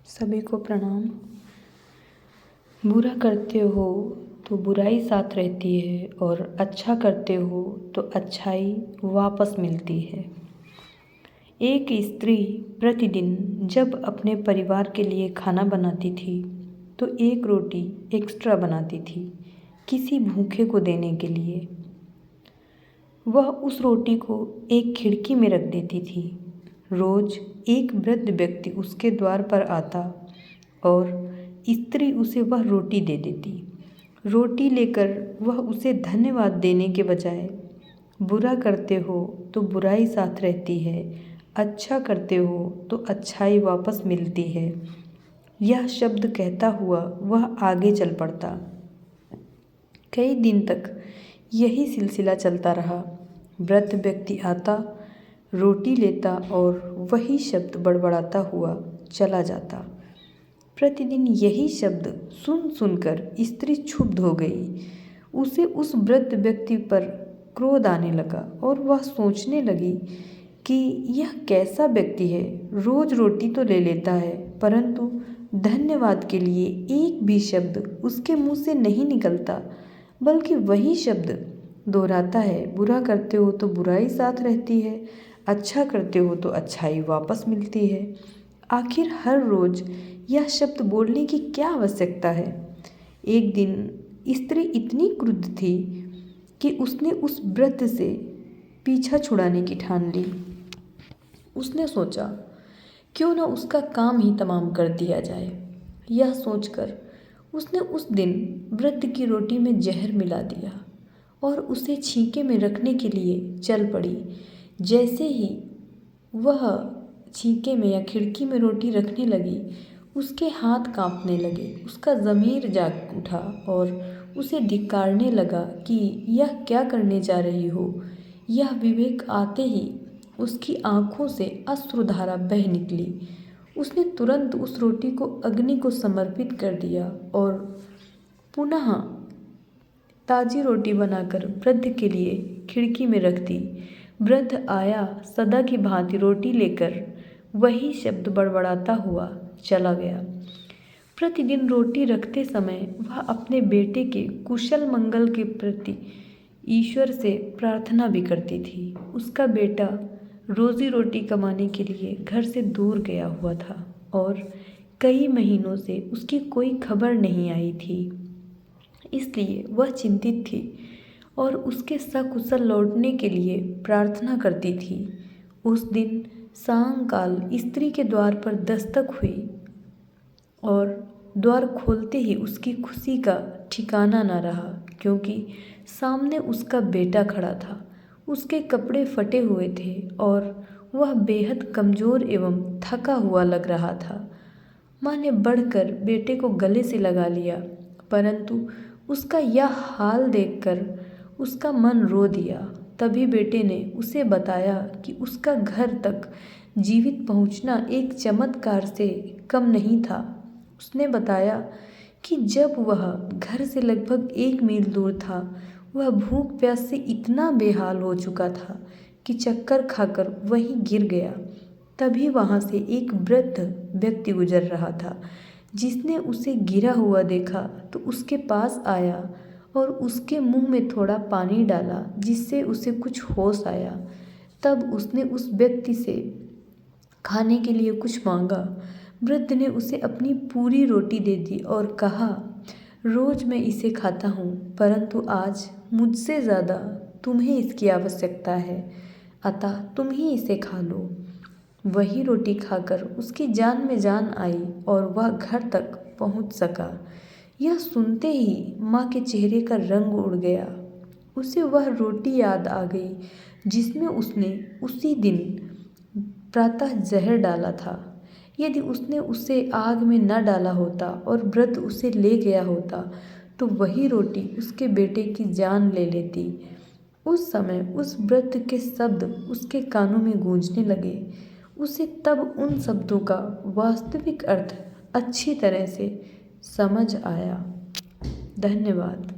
सभी को प्रणाम। बुरा करते हो तो बुराई साथ रहती है और अच्छा करते हो तो अच्छाई वापस मिलती है। एक स्त्री प्रतिदिन जब अपने परिवार के लिए खाना बनाती थी तो एक रोटी एक्स्ट्रा बनाती थी किसी भूखे को देने के लिए। वह उस रोटी को एक खिड़की में रख देती थी। रोज एक वृद्ध व्यक्ति उसके द्वार पर आता और स्त्री उसे वह रोटी दे देती। रोटी लेकर वह उसे धन्यवाद देने के बजाय बुरा करते हो तो बुराई साथ रहती है, अच्छा करते हो तो अच्छाई वापस मिलती है, यह शब्द कहता हुआ वह आगे चल पड़ता। कई दिन तक यही सिलसिला चलता रहा। वृद्ध व्यक्ति आता, रोटी लेता और वही शब्द बड़बड़ाता हुआ चला जाता। प्रतिदिन यही शब्द सुन सुनकर स्त्री क्षुब्ध हो गई। उसे उस वृद्ध व्यक्ति पर क्रोध आने लगा और वह सोचने लगी कि यह कैसा व्यक्ति है, रोज रोटी तो ले लेता है परंतु धन्यवाद के लिए एक भी शब्द उसके मुंह से नहीं निकलता, बल्कि वही शब्द दोहराता है। बुरा करते हो तो बुराई साथ रहती है, अच्छा करते हो तो अच्छाई वापस मिलती है। आखिर हर रोज यह शब्द बोलने की क्या आवश्यकता है? एक दिन स्त्री इतनी क्रुद्ध थी कि उसने उस वृद्ध से पीछा छुड़ाने की ठान ली। उसने सोचा क्यों न उसका काम ही तमाम कर दिया जाए। यह सोचकर उसने उस दिन वृद्ध की रोटी में जहर मिला दिया और उसे छींके में रखने के लिए चल पड़ी। जैसे ही वह छींके में या खिड़की में रोटी रखने लगी, उसके हाथ कांपने लगे। उसका ज़मीर जाग उठा और उसे धिक्कारने लगा कि यह क्या करने जा रही हो। यह विवेक आते ही उसकी आंखों से अश्रुधारा बह निकली। उसने तुरंत उस रोटी को अग्नि को समर्पित कर दिया और पुनः ताज़ी रोटी बनाकर वृद्ध के लिए खिड़की में रख दी। वृद्ध आया, सदा की भांति रोटी लेकर वही शब्द बड़बड़ाता हुआ चला गया। प्रतिदिन रोटी रखते समय वह अपने बेटे के कुशल मंगल के प्रति ईश्वर से प्रार्थना भी करती थी। उसका बेटा रोजी रोटी कमाने के लिए घर से दूर गया हुआ था और कई महीनों से उसकी कोई खबर नहीं आई थी, इसलिए वह चिंतित थी और उसके सकुशल लौटने के लिए प्रार्थना करती थी। उस दिन सायंकाल स्त्री के द्वार पर दस्तक हुई और द्वार खोलते ही उसकी खुशी का ठिकाना न रहा, क्योंकि सामने उसका बेटा खड़ा था। उसके कपड़े फटे हुए थे और वह बेहद कमज़ोर एवं थका हुआ लग रहा था। माँ ने बढ़कर बेटे को गले से लगा लिया, परंतु उसका यह हाल देखकर उसका मन रो दिया। तभी बेटे ने उसे बताया कि उसका घर तक जीवित पहुंचना एक चमत्कार से कम नहीं था। उसने बताया कि जब वह घर से लगभग 1 मील दूर था, वह भूख प्यास से इतना बेहाल हो चुका था कि चक्कर खाकर वहीं गिर गया। तभी वहाँ से एक वृद्ध व्यक्ति गुजर रहा था, जिसने उसे गिरा हुआ देखा तो उसके पास आया और उसके मुंह में थोड़ा पानी डाला, जिससे उसे कुछ होश आया। तब उसने उस व्यक्ति से खाने के लिए कुछ मांगा। वृद्ध ने उसे अपनी पूरी रोटी दे दी और कहा, रोज मैं इसे खाता हूँ, परंतु आज मुझसे ज़्यादा तुम्हें इसकी आवश्यकता है, अतः तुम ही इसे खा लो। वही रोटी खाकर उसकी जान में जान आई और वह घर तक पहुँच सका। यह सुनते ही माँ के चेहरे का रंग उड़ गया। उसे वह रोटी याद आ गई जिसमें उसने उसी दिन प्रातः जहर डाला था। यदि उसने उसे आग में न डाला होता और वृद्ध उसे ले गया होता तो वही रोटी उसके बेटे की जान ले लेती। उस समय उस वृद्ध के शब्द उसके कानों में गूंजने लगे। उसे तब उन शब्दों का वास्तविक अर्थ अच्छी तरह से समझ आया। धन्यवाद।